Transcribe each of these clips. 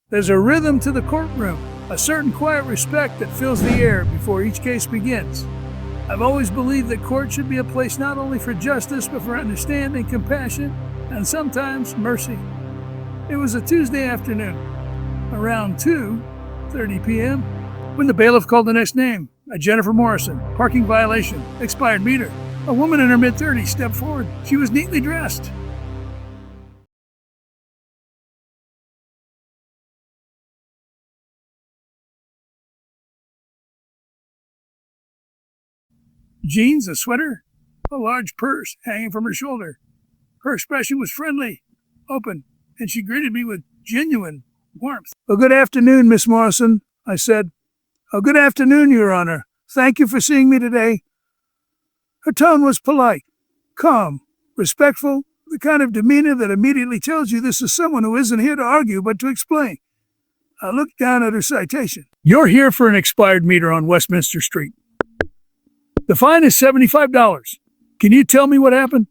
There's a rhythm to the courtroom, a certain quiet respect that fills the air before each case begins. I've always believed that court should be a place not only for justice, but for understanding, compassion, and sometimes mercy. It was a Tuesday afternoon, around 2:30 p.m., when the bailiff called the next name, a Jennifer Morrison, parking violation, expired meter. A woman in her mid-30s stepped forward. She was neatly dressed. Jeans, a sweater, a large purse hanging from her shoulder. Her expression was friendly, open, and she greeted me with genuine warmth. "Oh, good afternoon, Miss Morrison," I said. "Oh, good afternoon, Your Honor. Thank you for seeing me today." Her tone was polite, calm, respectful, the kind of demeanor that immediately tells you this is someone who isn't here to argue but to explain. I looked down at her citation. "You're here for an expired meter on Westminster Street. The fine is $75. Can you tell me what happened?"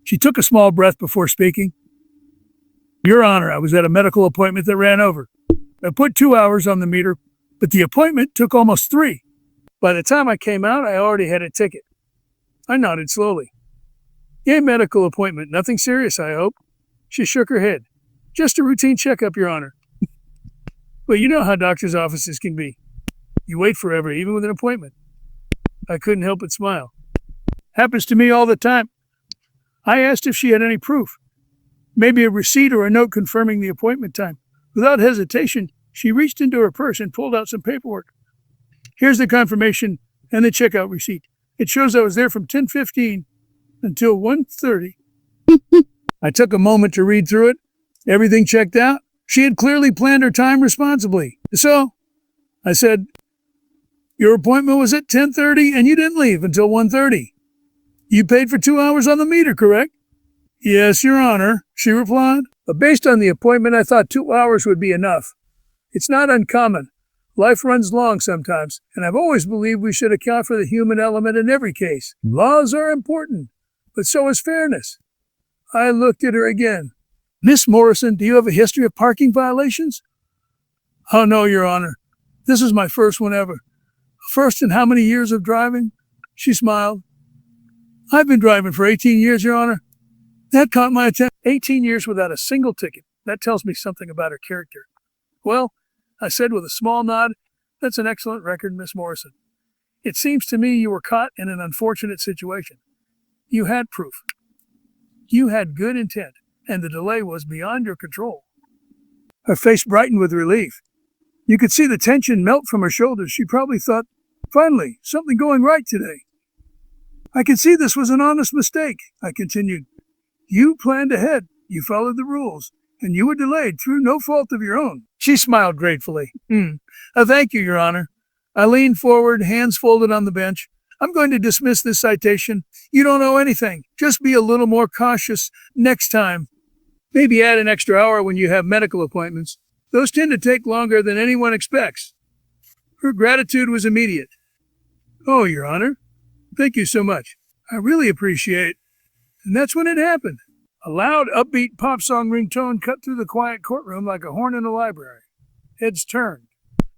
She took a small breath before speaking. "Your Honor, I was at a medical appointment that ran over. I put 2 hours on the meter, but the appointment took almost 3. By the time I came out, I already had a ticket." I nodded slowly. "A medical appointment, nothing serious, I hope?" She shook her head. "Just a routine checkup, Your Honor." "But you know how doctors' offices can be. You wait forever, even with an appointment." I couldn't help but smile. "Happens to me all the time." I asked if she had any proof, maybe a receipt or a note confirming the appointment time. Without hesitation, she reached into her purse and pulled out some paperwork. "Here's the confirmation and the checkout receipt. It shows I was there from 10:15 until 1:30. I took a moment to read through it. Everything checked out. She had clearly planned her time responsibly. "So," I said, "your appointment was at 10:30 and you didn't leave until 1:30. You paid for 2 hours on the meter, correct?" "Yes, Your Honor," she replied. "But based on the appointment, I thought 2 hours would be enough. It's not uncommon. Life runs long sometimes, and I've always believed we should account for the human element in every case. Laws are important, but so is fairness." I looked at her again. "Miss Morrison, do you have a history of parking violations?" "Oh, no, Your Honor. This is my first one ever." "First in how many years of driving?" She smiled. "I've been driving for 18 years, Your Honor." That caught my attention. 18 years without a single ticket. That tells me something about her character. "Well," I said with a small nod, "that's an excellent record, Miss Morrison. It seems to me you were caught in an unfortunate situation. You had proof. You had good intent, and the delay was beyond your control." Her face brightened with relief. You could see the tension melt from her shoulders. She probably thought, "Finally, something going right today." "I can see this was an honest mistake," I continued. "You planned ahead, you followed the rules, and you were delayed through no fault of your own." She smiled gratefully. Thank you, Your Honor." I leaned forward, hands folded on the bench. "I'm going to dismiss this citation. You don't owe anything. Just be a little more cautious next time. Maybe add an extra hour when you have medical appointments. Those tend to take longer than anyone expects." Her gratitude was immediate. "Oh, Your Honor, thank you so much. I really appreciate it." And that's when it happened. A loud, upbeat pop song ringtone cut through the quiet courtroom like a horn in a library. Heads turned.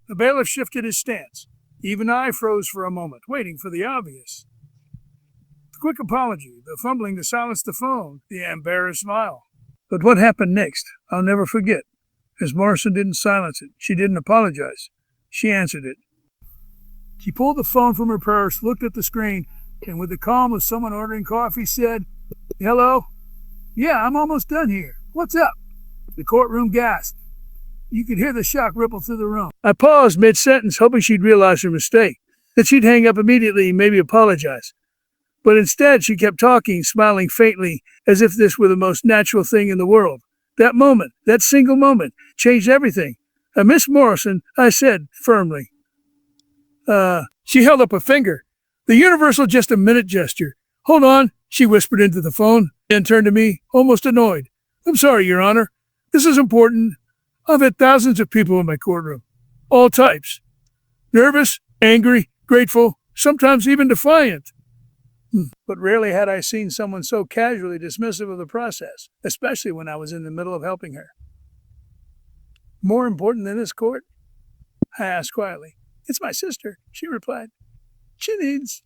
The bailiff shifted his stance. Even I froze for a moment, waiting for the obvious. The quick apology, the fumbling to silence the phone, the embarrassed smile. But what happened next, I'll never forget. Miss Morrison didn't silence it. She didn't apologize. She answered it. She pulled the phone from her purse, looked at the screen, and with the calm of someone ordering coffee, said, "Hello? Yeah, I'm almost done here. What's up?" The courtroom gasped. You could hear the shock ripple through the room. I paused mid-sentence, hoping she'd realize her mistake, that she'd hang up immediately and maybe apologize. But instead, she kept talking, smiling faintly, as if this were the most natural thing in the world. That moment, that single moment, changed everything. "Miss Morrison," I said firmly. She held up a finger. The universal just a minute gesture. "Hold on," she whispered into the phone, then turned to me, almost annoyed. "I'm sorry, Your Honor. This is important. I've had thousands of people in my courtroom. All types. Nervous, angry, grateful, sometimes even defiant. But rarely had I seen someone so casually dismissive of the process, especially when I was in the middle of helping her. More important than this court? I asked quietly. It's my sister, she replied. She needs...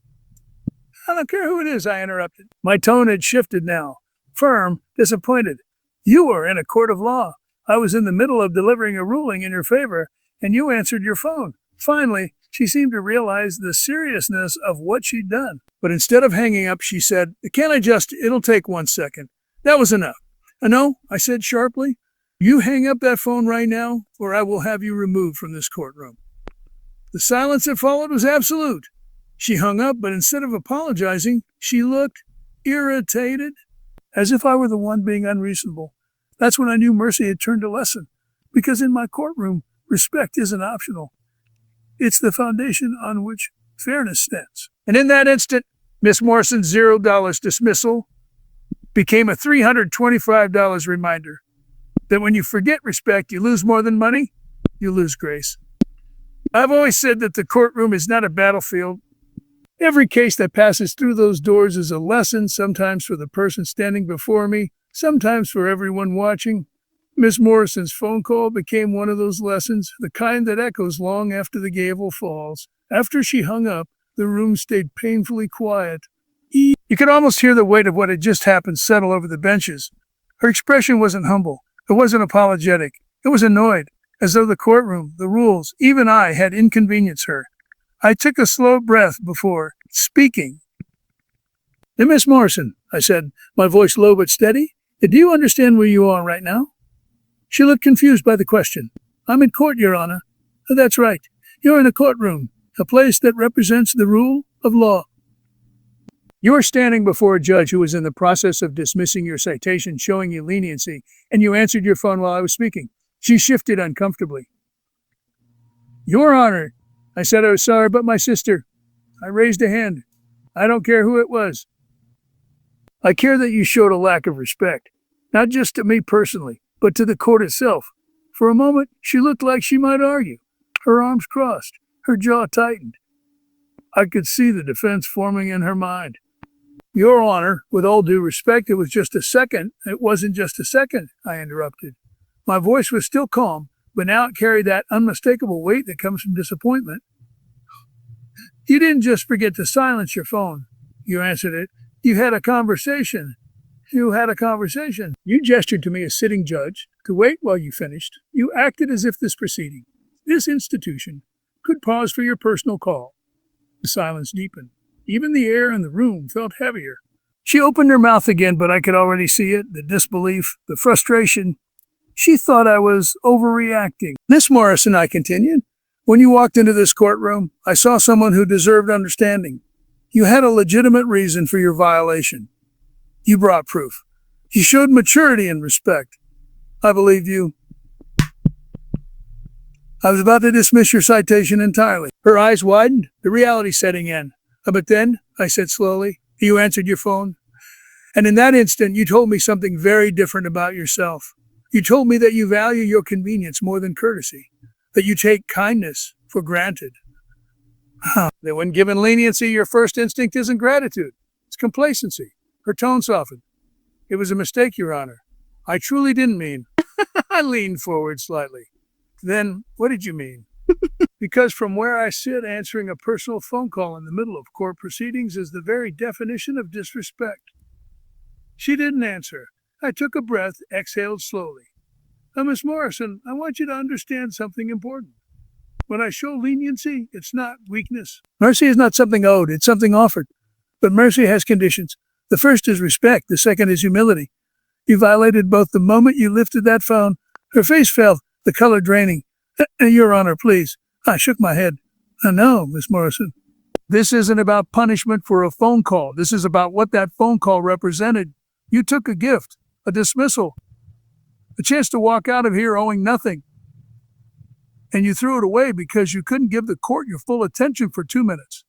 I don't care who it is, I interrupted. My tone had shifted now. Firm, disappointed. You were in a court of law. I was in the middle of delivering a ruling in your favor, and you answered your phone. Finally, she seemed to realize the seriousness of what she'd done. But instead of hanging up, she said, it'll take 1 second. That was enough. No, I said sharply. You hang up that phone right now, or I will have you removed from this courtroom. The silence that followed was absolute. She hung up, but instead of apologizing, she looked irritated, as if I were the one being unreasonable. That's when I knew Mercy had turned a lesson, because in my courtroom, respect isn't optional. It's the foundation on which fairness stands. And in that instant, Miss Morrison's $0 dismissal became a $325 reminder that when you forget respect, you lose more than money, you lose grace. I've always said that the courtroom is not a battlefield. Every case that passes through those doors is a lesson, sometimes for the person standing before me, sometimes for everyone watching. Miss Morrison's phone call became one of those lessons, the kind that echoes long after the gavel falls. After she hung up, the room stayed painfully quiet. You could almost hear the weight of what had just happened settle over the benches. Her expression wasn't humble. It wasn't apologetic. It was annoyed, as though the courtroom, the rules, even I had inconvenienced her. I took a slow breath before speaking. Miss Morrison, I said, my voice low but steady, do you understand where you are right now? She looked confused by the question. I'm in court, Your Honor. That's right. You're in a courtroom, a place that represents the rule of law. You are standing before a judge who was in the process of dismissing your citation, showing you leniency, and you answered your phone while I was speaking. She shifted uncomfortably. Your Honor, I said I was sorry, but my sister. I raised a hand. I don't care who it was. I care that you showed a lack of respect, not just to me personally, but to the court itself. For a moment, she looked like she might argue. Her arms crossed, her jaw tightened. I could see the defense forming in her mind. Your Honor, with all due respect, it was just a second. It wasn't just a second, I interrupted. My voice was still calm, but now it carried that unmistakable weight that comes from disappointment. You didn't just forget to silence your phone. You answered it. You had a conversation. You gestured to me as sitting judge to wait while you finished. You acted as if this proceeding, this institution, could pause for your personal call. The silence deepened. Even the air in the room felt heavier. She opened her mouth again, but I could already see it, the disbelief, the frustration. She thought I was overreacting. Miss Morrison, I continued, when you walked into this courtroom, I saw someone who deserved understanding. You had a legitimate reason for your violation. You brought proof. You showed maturity and respect. I believed you. I was about to dismiss your citation entirely. Her eyes widened, the reality setting in. But then, I said slowly, you answered your phone. And in that instant, you told me something very different about yourself. You told me that you value your convenience more than courtesy, that you take kindness for granted. That when given leniency, your first instinct isn't gratitude. It's complacency. Her tone softened. It was a mistake, Your Honor. I truly didn't mean. I leaned forward slightly. Then, what did you mean? Because from where I sit, answering a personal phone call in the middle of court proceedings is the very definition of disrespect. She didn't answer. I took a breath, exhaled slowly. Miss Morrison, I want you to understand something important. When I show leniency, it's not weakness. Mercy is not something owed, it's something offered. But mercy has conditions. The first is respect, the second is humility. You violated both the moment you lifted that phone. Her face fell, the color draining. Your Honor, please. I shook my head. No, Miss Morrison. This isn't about punishment for a phone call. This is about what that phone call represented. You took a gift, a dismissal, a chance to walk out of here owing nothing. And you threw it away because you couldn't give the court your full attention for 2 minutes.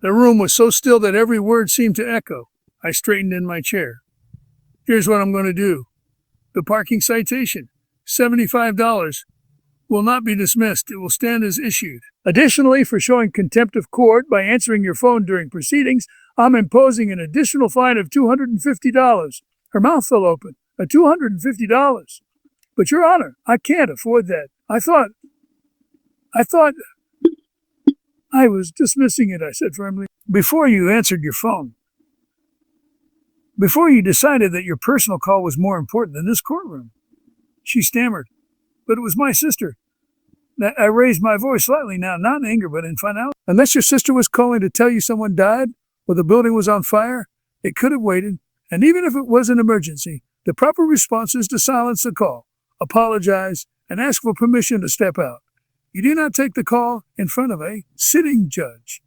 The room was so still that every word seemed to echo. I straightened in my chair. Here's what I'm going to do. The parking citation, $75, will not be dismissed. It will stand as issued. Additionally, for showing contempt of court by answering your phone during proceedings, I'm imposing an additional fine of $250. Her mouth fell open. $250. But, Your Honor, I can't afford that. I thought I was dismissing it, I said firmly. Before you answered your phone. Before you decided that your personal call was more important than this courtroom. She stammered. But it was my sister. I raised my voice slightly now, not in anger, but in finality. Unless your sister was calling to tell you someone died or the building was on fire, it could have waited. And even if it was an emergency, the proper response is to silence the call, apologize, and ask for permission to step out. You do not take the call in front of a sitting judge.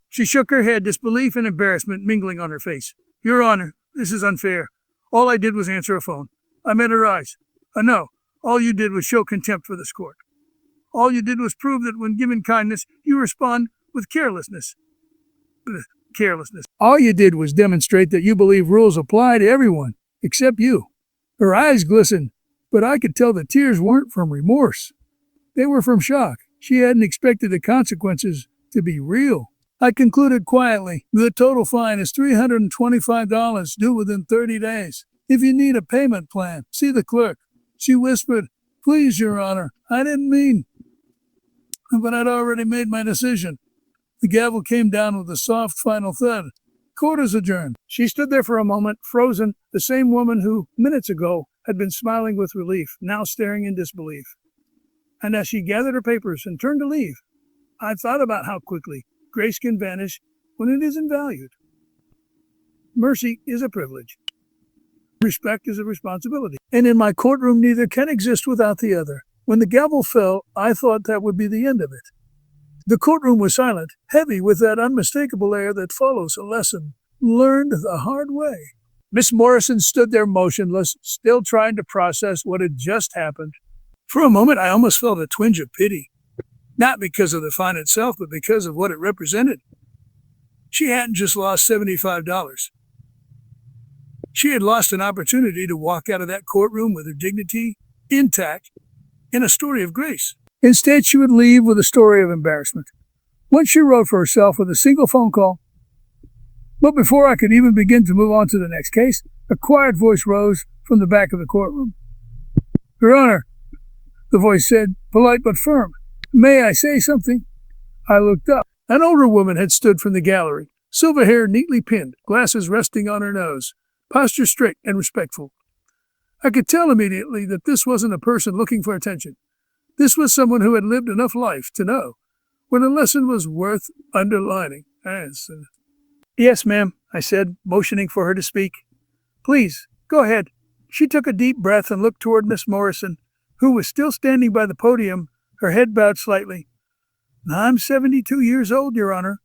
She shook her head, disbelief and embarrassment mingling on her face. Your Honor, this is unfair. All I did was answer a phone. I met her eyes. No, all you did was show contempt for this court. All you did was prove that when given kindness, you respond with carelessness. All you did was demonstrate that you believe rules apply to everyone, except you. Her eyes glistened, but I could tell the tears weren't from remorse. They were from shock. She hadn't expected the consequences to be real. I concluded quietly, the total fine is $325 due within 30 days. If you need a payment plan, see the clerk. She whispered, Please, Your Honor, I didn't mean. But I'd already made my decision. The gavel came down with a soft final thud. Court is adjourned. She stood there for a moment, frozen, the same woman who, minutes ago, had been smiling with relief, now staring in disbelief. And as she gathered her papers and turned to leave, I thought about how quickly grace can vanish when it isn't valued. Mercy is a privilege. Respect is a responsibility. And in my courtroom, neither can exist without the other. When the gavel fell, I thought that would be the end of it. The courtroom was silent, heavy with that unmistakable air that follows a lesson learned the hard way. Miss Morrison stood there motionless, still trying to process what had just happened. For a moment, I almost felt a twinge of pity. Not because of the fine itself, but because of what it represented. She hadn't just lost $75. She had lost an opportunity to walk out of that courtroom with her dignity intact in a story of grace. Instead, she would leave with a story of embarrassment. One she wrote for herself with a single phone call. But before I could even begin to move on to the next case, a quiet voice rose from the back of the courtroom. Your Honor, the voice said, polite but firm. May I say something? I looked up. An older woman had stood from the gallery, silver hair neatly pinned, glasses resting on her nose, posture straight and respectful. I could tell immediately that this wasn't a person looking for attention. This was someone who had lived enough life to know when a lesson was worth underlining. Yes, ma'am, I said, motioning for her to speak. Please, go ahead. She took a deep breath and looked toward Miss Morrison, who was still standing by the podium, her head bowed slightly. I'm 72 years old, Your Honor,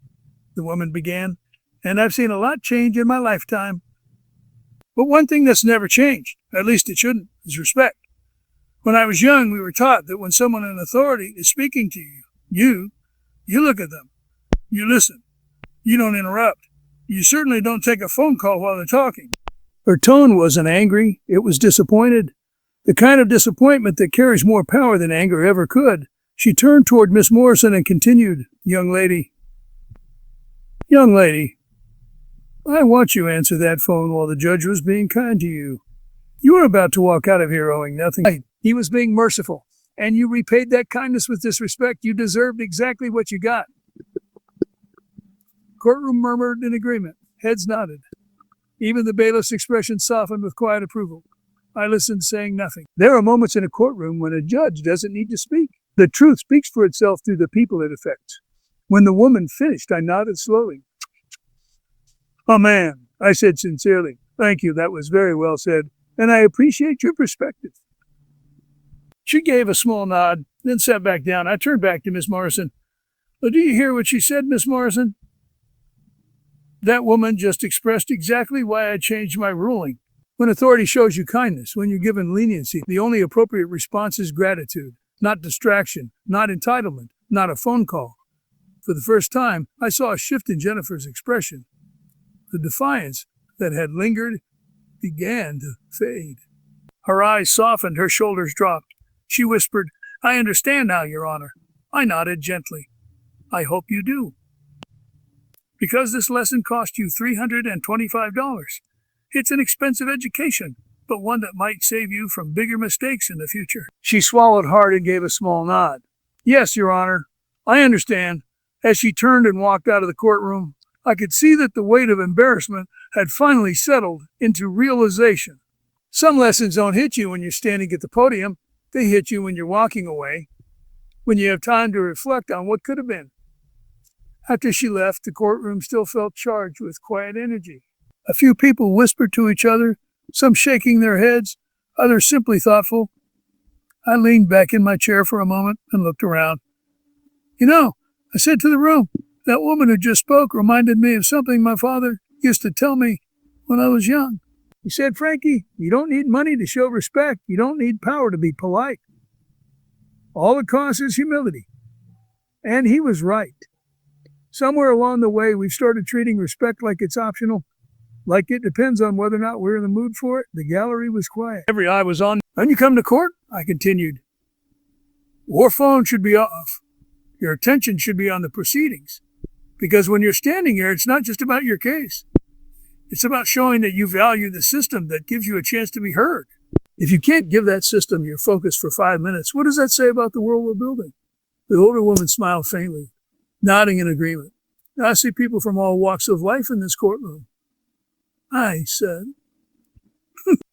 the woman began, and I've seen a lot change in my lifetime. But one thing that's never changed, at least it shouldn't, is respect. When I was young, we were taught that when someone in authority is speaking to you look at them. You listen. You don't interrupt. You certainly don't take a phone call while they're talking. Her tone wasn't angry. It was disappointed. The kind of disappointment that carries more power than anger ever could. She turned toward Miss Morrison and continued, Young lady, I watched you answer that phone while the judge was being kind to you. You were about to walk out of here owing nothing. He was being merciful, and you repaid that kindness with disrespect. You deserved exactly what you got. Courtroom murmured in agreement. Heads nodded. Even the bailiff's expression softened with quiet approval. I listened, saying nothing. There are moments in a courtroom when a judge doesn't need to speak. The truth speaks for itself through the people it affects. When the woman finished, I nodded slowly. Oh, man, I said sincerely. Thank you, that was very well said, and I appreciate your perspective. She gave a small nod, then sat back down. I turned back to Miss Morrison. Do you hear what she said, Miss Morrison? That woman just expressed exactly why I changed my ruling. When authority shows you kindness, when you're given leniency, the only appropriate response is gratitude, not distraction, not entitlement, not a phone call. For the first time, I saw a shift in Jennifer's expression. The defiance that had lingered began to fade. Her eyes softened, her shoulders dropped. She whispered, I understand now, Your Honor. I nodded gently. I hope you do. Because this lesson cost you $325. It's an expensive education, but one that might save you from bigger mistakes in the future." She swallowed hard and gave a small nod. "Yes, Your Honor, I understand." As she turned and walked out of the courtroom, I could see that the weight of embarrassment had finally settled into realization. Some lessons don't hit you when you're standing at the podium. They hit you when you're walking away, when you have time to reflect on what could have been. After she left, the courtroom still felt charged with quiet energy. A few people whispered to each other, some shaking their heads, others simply thoughtful. I leaned back in my chair for a moment and looked around. "You know," I said to the room, "that woman who just spoke reminded me of something my father used to tell me when I was young. He said, 'Frankie, you don't need money to show respect. You don't need power to be polite. All it costs is humility.' And he was right. Somewhere along the way, we've started treating respect like it's optional, like it depends on whether or not we're in the mood for it." The gallery was quiet. Every eye was on. "When you come to court," I continued, "your phone should be off. Your attention should be on the proceedings. Because when you're standing here, it's not just about your case. It's about showing that you value the system that gives you a chance to be heard. If you can't give that system your focus for 5 minutes, what does that say about the world we're building?" The older woman smiled faintly, nodding in agreement. "I see people from all walks of life in this courtroom," I said.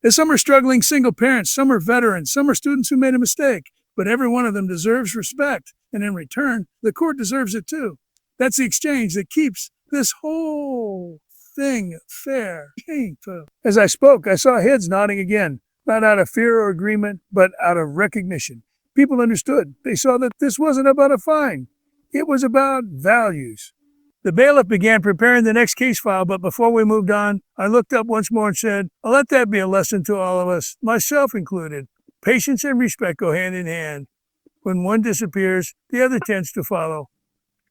"Some are struggling single parents, some are veterans, some are students who made a mistake, but every one of them deserves respect, and in return, the court deserves it too. That's the exchange that keeps this whole thing fair." As I spoke, I saw heads nodding again, not out of fear or agreement, but out of recognition. People understood. They saw that this wasn't about a fine. It was about values. The bailiff began preparing the next case file, but before we moved on, I looked up once more and said, "Let that be a lesson to all of us, myself included. Patience and respect go hand in hand. When one disappears, the other tends to follow."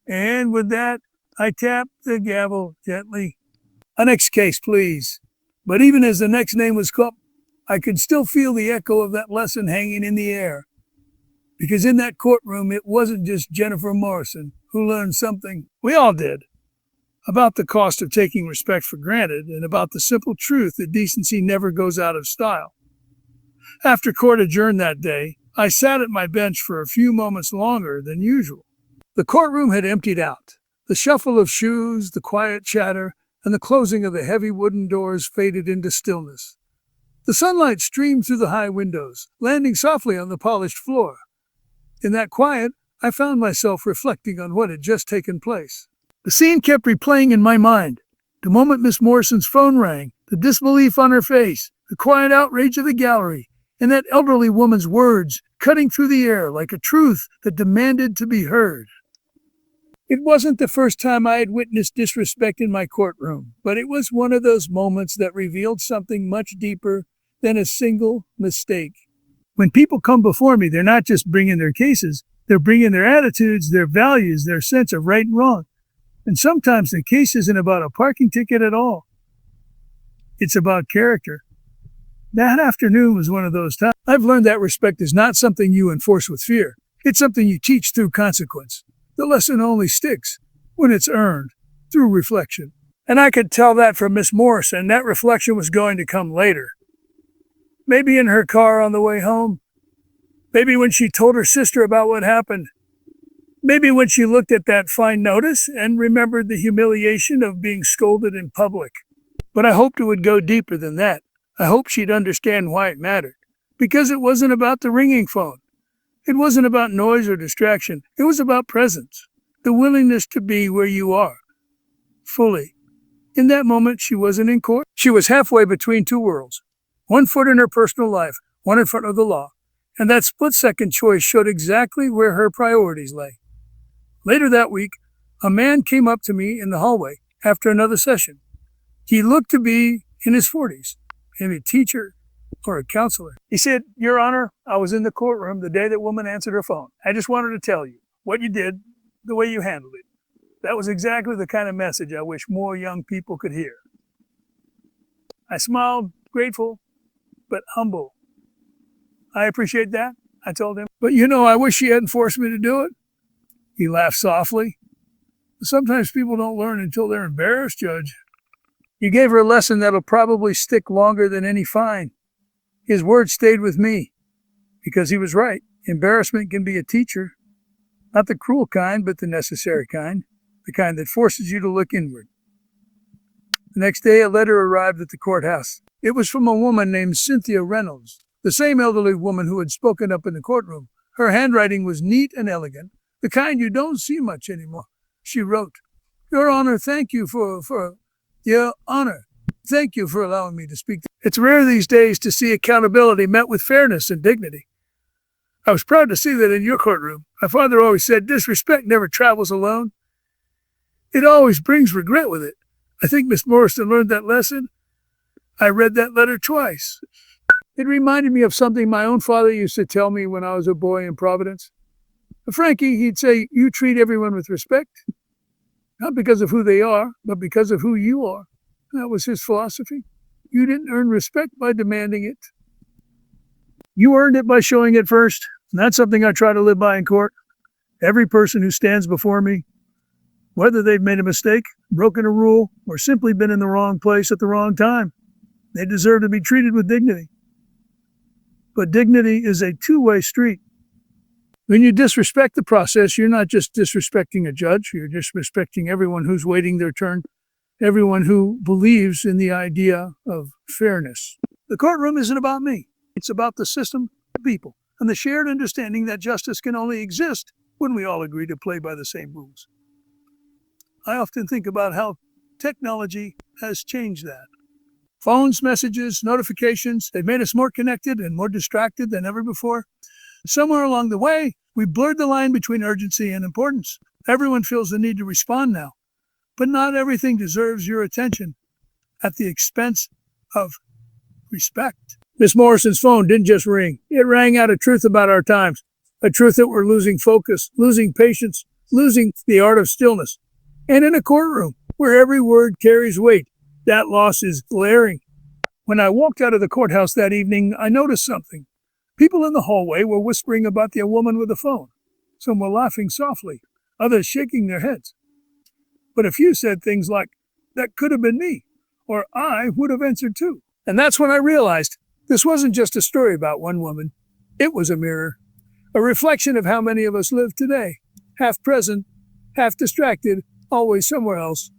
And with that, I tapped the gavel gently. "A next case, please." But even as the next name was called, I could still feel the echo of that lesson hanging in the air. Because in that courtroom, it wasn't just Jennifer Morrison who learned something. We all did. About the cost of taking respect for granted, and about the simple truth that decency never goes out of style. After court adjourned that day, I sat at my bench for a few moments longer than usual. The courtroom had emptied out. The shuffle of shoes, the quiet chatter, and the closing of the heavy wooden doors faded into stillness. The sunlight streamed through the high windows, landing softly on the polished floor. In that quiet, I found myself reflecting on what had just taken place. The scene kept replaying in my mind. The moment Miss Morrison's phone rang, the disbelief on her face, the quiet outrage of the gallery, and that elderly woman's words cutting through the air like a truth that demanded to be heard. It wasn't the first time I had witnessed disrespect in my courtroom, but it was one of those moments that revealed something much deeper than a single mistake. When people come before me, they're not just bringing their cases, they're bringing their attitudes, their values, their sense of right and wrong. And sometimes the case isn't about a parking ticket at all. It's about character. That afternoon was one of those times. I've learned that respect is not something you enforce with fear. It's something you teach through consequence. The lesson only sticks when it's earned through reflection. And I could tell that from Miss Morrison. That reflection was going to come later. Maybe in her car on the way home. Maybe when she told her sister about what happened. Maybe when she looked at that fine notice and remembered the humiliation of being scolded in public. But I hoped it would go deeper than that. I hoped she'd understand why it mattered. Because it wasn't about the ringing phone. It wasn't about noise or distraction. It was about presence. The willingness to be where you are. Fully. In that moment, she wasn't in court. She was halfway between two worlds. 1 foot in her personal life, 1 in front of the law. And that split-second choice showed exactly where her priorities lay. Later that week, a man came up to me in the hallway after another session. He looked to be in his 40s, maybe a teacher or a counselor. He said, "Your Honor, I was in the courtroom the day that woman answered her phone. I just wanted to tell you what you did, the way you handled it. That was exactly the kind of message I wish more young people could hear." I smiled, grateful, but humble. "I appreciate that," I told him. "But I wish she hadn't forced me to do it." He laughed softly. "Sometimes people don't learn until they're embarrassed, Judge. You gave her a lesson that'll probably stick longer than any fine." His words stayed with me because he was right. Embarrassment can be a teacher, not the cruel kind, but the necessary kind, the kind that forces you to look inward. The next day, a letter arrived at the courthouse. It was from a woman named Cynthia Reynolds, the same elderly woman who had spoken up in the courtroom. Her handwriting was neat and elegant, the kind you don't see much anymore. She wrote, "Your Honor, thank you Your Honor, thank you for allowing me to speak. It's rare these days to see accountability met with fairness and dignity. I was proud to see that in your courtroom. My father always said disrespect never travels alone. It always brings regret with it. I think Miss Morrison learned that lesson. I read that letter twice. It reminded me of something my own father used to tell me when I was a boy in Providence. Frankie, he'd say, you treat everyone with respect, not because of who they are, but because of who you are. That was his philosophy. You didn't earn respect by demanding it. You earned it by showing it first. And that's something I try to live by in court. Every person who stands before me, whether they've made a mistake, broken a rule, or simply been in the wrong place at the wrong time, they deserve to be treated with dignity. But dignity is a two-way street. When you disrespect the process, you're not just disrespecting a judge, you're disrespecting everyone who's waiting their turn, everyone who believes in the idea of fairness. The courtroom isn't about me. It's about the system, the people, and the shared understanding that justice can only exist when we all agree to play by the same rules. I often think about how technology has changed that. Phones, messages, notifications, they've made us more connected and more distracted than ever before. Somewhere along the way, we blurred the line between urgency and importance. Everyone feels the need to respond now, but not everything deserves your attention at the expense of respect. Miss Morrison's phone didn't just ring. It rang out a truth about our times, a truth that we're losing focus, losing patience, losing the art of stillness. And in a courtroom where every word carries weight, that loss is glaring. When I walked out of the courthouse that evening, I noticed something. People in the hallway were whispering about the woman with the phone. Some were laughing softly, others shaking their heads. But a few said things like, that could have been me, or I would have answered too. And that's when I realized this wasn't just a story about one woman. It was a mirror, a reflection of how many of us live today, half present, half distracted, always somewhere else.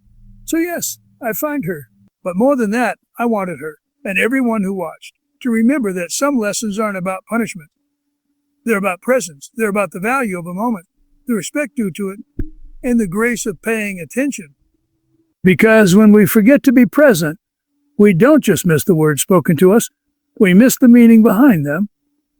So yes, I find her. But more than that, I wanted her, and everyone who watched, to remember that some lessons aren't about punishment. They're about presence. They're about the value of a moment, the respect due to it, and the grace of paying attention. Because when we forget to be present, we don't just miss the words spoken to us, we miss the meaning behind them.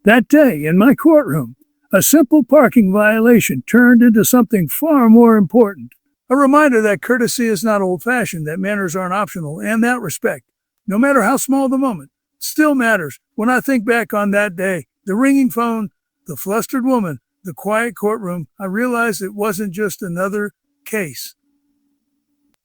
That day, in my courtroom, a simple parking violation turned into something far more important. A reminder that courtesy is not old-fashioned, that manners aren't optional, and that respect, no matter how small the moment, still matters. When I think back on that day, the ringing phone, the flustered woman, the quiet courtroom, I realized it wasn't just another case.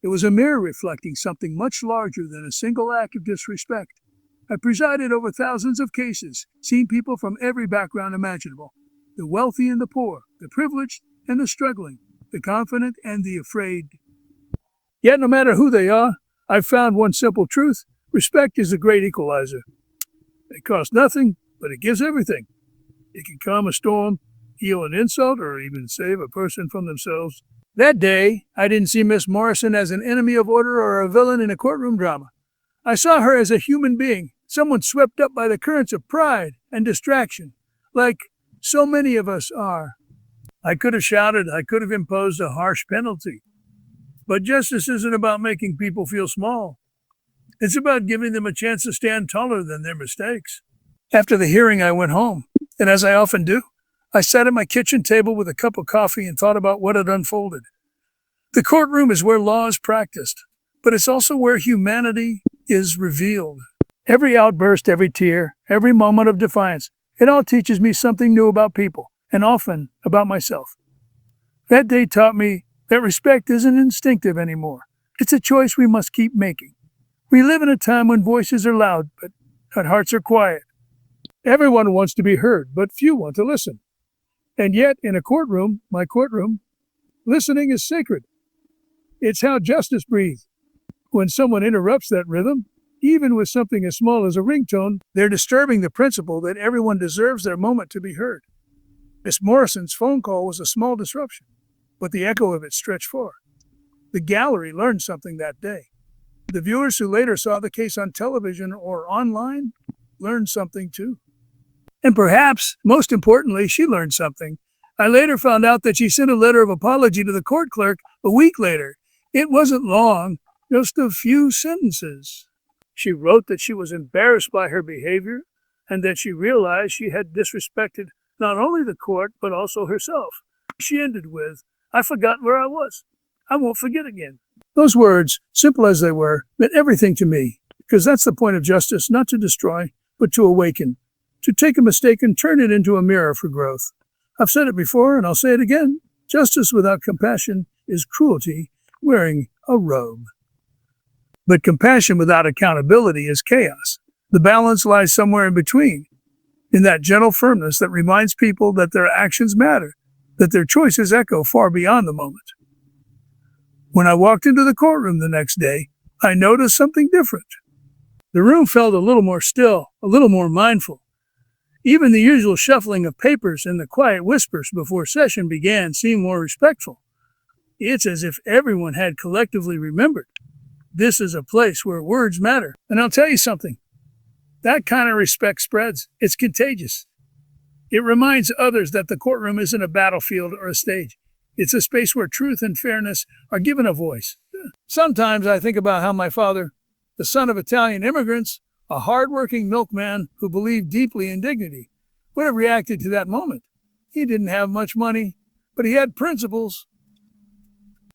It was a mirror reflecting something much larger than a single act of disrespect. I presided over thousands of cases, seen people from every background imaginable, the wealthy and the poor, the privileged and the struggling, the confident and the afraid. Yet no matter who they are, I've found one simple truth. Respect is a great equalizer. It costs nothing, but it gives everything. It can calm a storm, heal an insult, or even save a person from themselves. That day, I didn't see Miss Morrison as an enemy of order or a villain in a courtroom drama. I saw her as a human being, someone swept up by the currents of pride and distraction, like so many of us are. I could have shouted, I could have imposed a harsh penalty. But justice isn't about making people feel small. It's about giving them a chance to stand taller than their mistakes. After the hearing, I went home, and as I often do, I sat at my kitchen table with a cup of coffee and thought about what had unfolded. The courtroom is where law is practiced, but it's also where humanity is revealed. Every outburst, every tear, every moment of defiance, it all teaches me something new about people, and often about myself. That day taught me that respect isn't instinctive anymore. It's a choice we must keep making. We live in a time when voices are loud, but hearts are quiet. Everyone wants to be heard, but few want to listen. And yet, in a courtroom, my courtroom, listening is sacred. It's how justice breathes. When someone interrupts that rhythm, Even with something as small as a ringtone, they're disturbing the principle that everyone deserves their moment to be heard. Miss Morrison's phone call was a small disruption, but the echo of it stretched far. The gallery learned something that day. The viewers who later saw the case on television or online learned something too. And perhaps, most importantly, she learned something. I later found out that she sent a letter of apology to the court clerk a week later. It wasn't long, just a few sentences. She wrote that she was embarrassed by her behavior and that she realized she had disrespected not only the court, but also herself. She ended with, "I forgot where I was. I won't forget again." Those words, simple as they were, meant everything to me, because that's the point of justice, not to destroy, but to awaken, to take a mistake and turn it into a mirror for growth. I've said it before, and I'll say it again. Justice without compassion is cruelty wearing a robe. But compassion without accountability is chaos. The balance lies somewhere in between, in that gentle firmness that reminds people that their actions matter, that their choices echo far beyond the moment. When I walked into the courtroom the next day, I noticed something different. The room felt a little more still, a little more mindful. Even the usual shuffling of papers and the quiet whispers before session began seemed more respectful. It's as if everyone had collectively remembered. This is a place where words matter. And I'll tell you something. That kind of respect spreads. It's contagious. It reminds others that the courtroom isn't a battlefield or a stage. It's a space where truth and fairness are given a voice. Sometimes I think about how my father, the son of Italian immigrants, a hard-working milkman who believed deeply in dignity, would have reacted to that moment. He didn't have much money, but he had principles.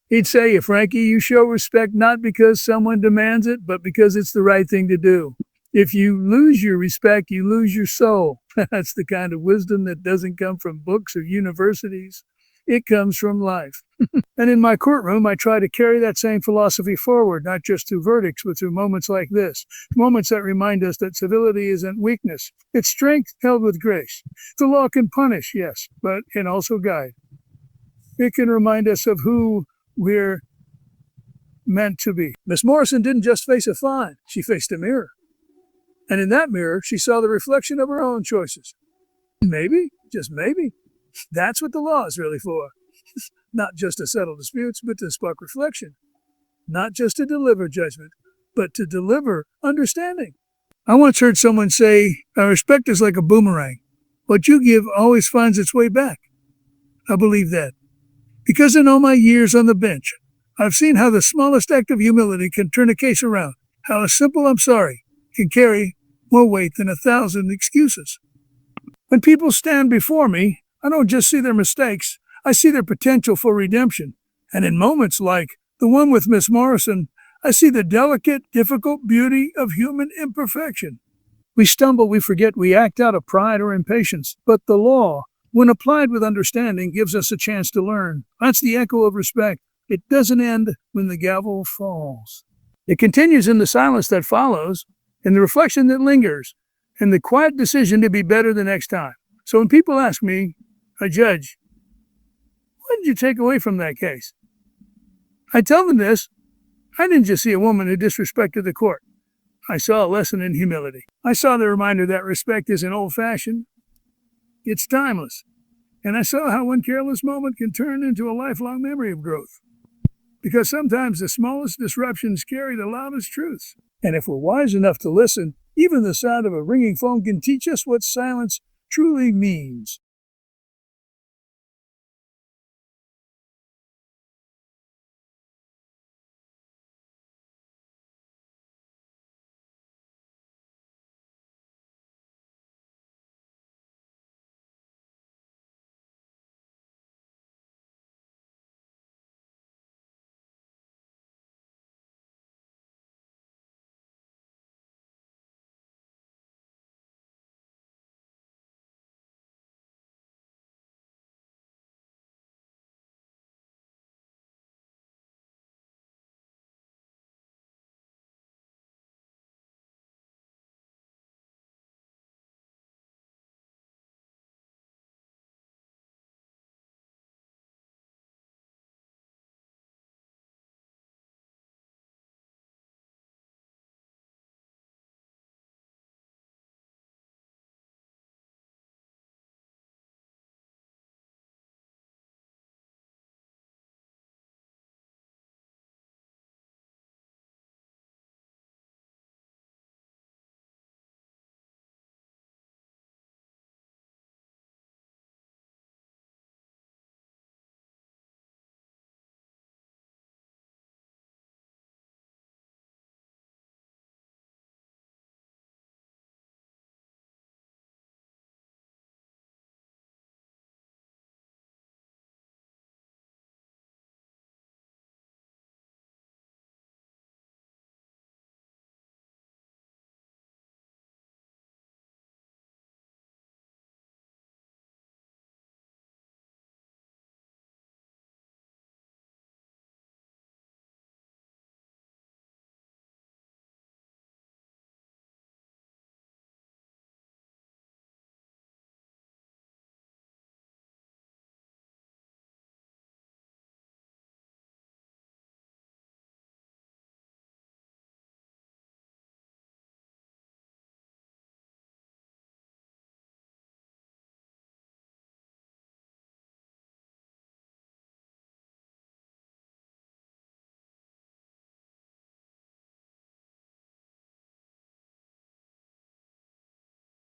He'd say, "Frankie, you show respect not because someone demands it, but because it's the right thing to do. If you lose your respect, you lose your soul." That's the kind of wisdom that doesn't come from books or universities. It comes from life. And in my courtroom, I try to carry that same philosophy forward, not just through verdicts, but through moments like this. Moments that remind us that civility isn't weakness. It's strength held with grace. The law can punish, yes, but it can also guide. It can remind us of who we're meant to be. Miss Morrison didn't just face a fine, she faced a mirror. And in that mirror, she saw the reflection of her own choices. Maybe, just maybe, that's what the law is really for. Not just to settle disputes, but to spark reflection. Not just to deliver judgment, but to deliver understanding. I once heard someone say, "Respect is like a boomerang. What you give always finds its way back." I believe that. Because in all my years on the bench, I've seen how the smallest act of humility can turn a case around, how a simple "I'm sorry" can carry more weight than 1,000 excuses. When people stand before me, I don't just see their mistakes, I see their potential for redemption. And in moments like the one with Miss Morrison, I see the delicate, difficult beauty of human imperfection. We stumble, we forget, we act out of pride or impatience. But the law, when applied with understanding, gives us a chance to learn. That's the echo of respect. It doesn't end when the gavel falls. It continues in the silence that follows, in the reflection that lingers, in the quiet decision to be better the next time. So when people ask me, "A judge, what did you take away from that case?" I tell them this: I didn't just see a woman who disrespected the court. I saw a lesson in humility. I saw the reminder that respect isn't old-fashioned. It's timeless. And I saw how one careless moment can turn into a lifelong memory of growth. Because sometimes the smallest disruptions carry the loudest truths. And if we're wise enough to listen, even the sound of a ringing phone can teach us what silence truly means.